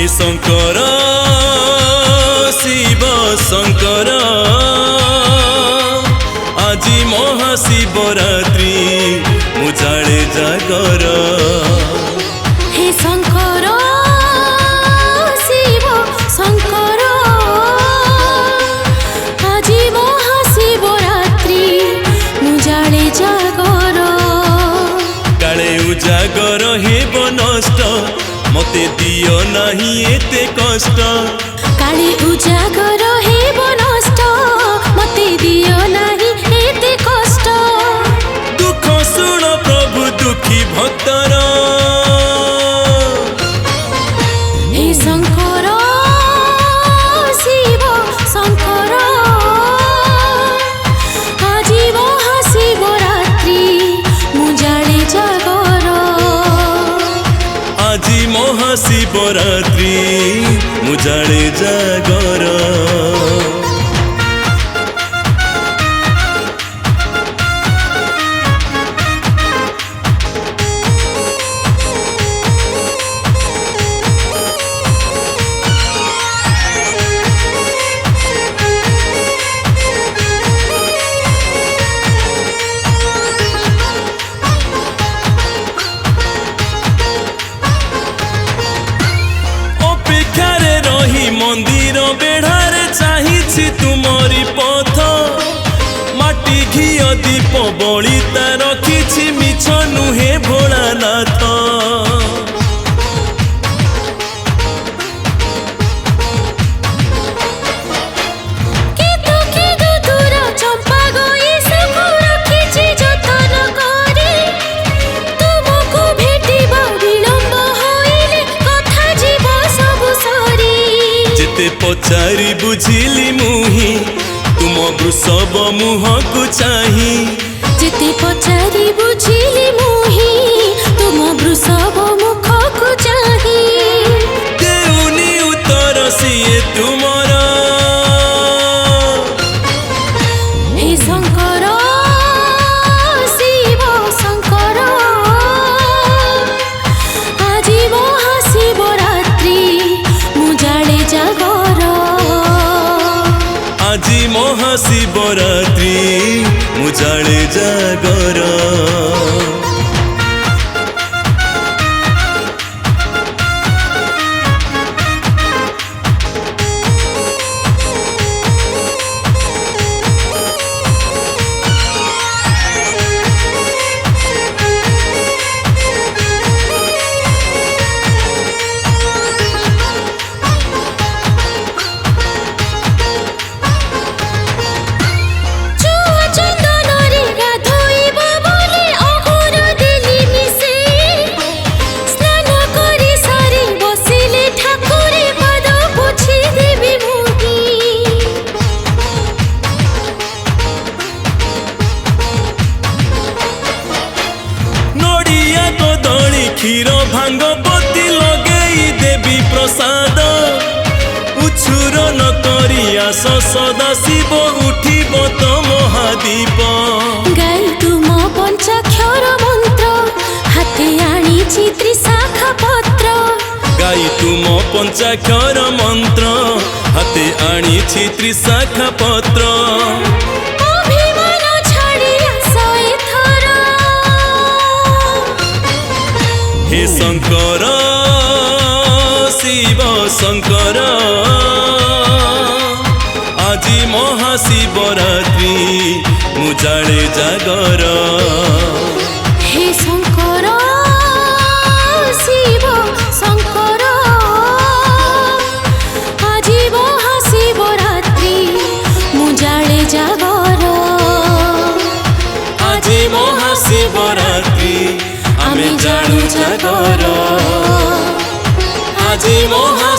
शंकर शिव शंकर আজি महाशिवरात्रि मुझाड़े जागर हे शंकर शिव शंकर আজি महाशिवरात्रि मुझाड़े जागर काले उजागर हेब नष्ट मते दियो नाही एते कष्ट काले उजागर हेब नष्ट मते दियो नाही एते कष्ट दुख सुन प्रभु दुखी भक्तर हे शंकर शिव शंकर আজি महाशिवरात्रि मुझाड़े जागर আজি महाशिवरात्रि मुझाड़े जागर मंदिर बेढ़ारे चाहिछि तुमरी पथ माटी घिया दीप बलिता रखिछि मिछ नुहे भोलानाथ पचारि बुझिली मुही तुम वृषभ मुह को चाही जेते पचारि बुझिली मुही तुम वृषभ मुख को चाही देउनी उत्तर सिए तुमर हे शंकर शिव शंकर আজি महाशिवरात्रि मुझाड़े जागर আজি महाशिवरात्रि मुझाड़े जागर क्षीर भांग पति लगे देवी प्रसाद उछुर न करिया सदा शिव उठिब तो महादीप गाई तुम पंचाक्षर मंत्र हाथे आनी त्रिशाखा पत्र गाई तुम पंचाक्षर मंत्र हाथे आनी त्रिशाखा पत्र हे शंकर शिव शंकर আজি महाशिवरात्रि मुझाड़े जागर हे शंकर शिव शंकर আজি महाशिवरात्रि मुझाड़े जागर আজি महाशिवरात्रि आमे जाणु जागर আজি महा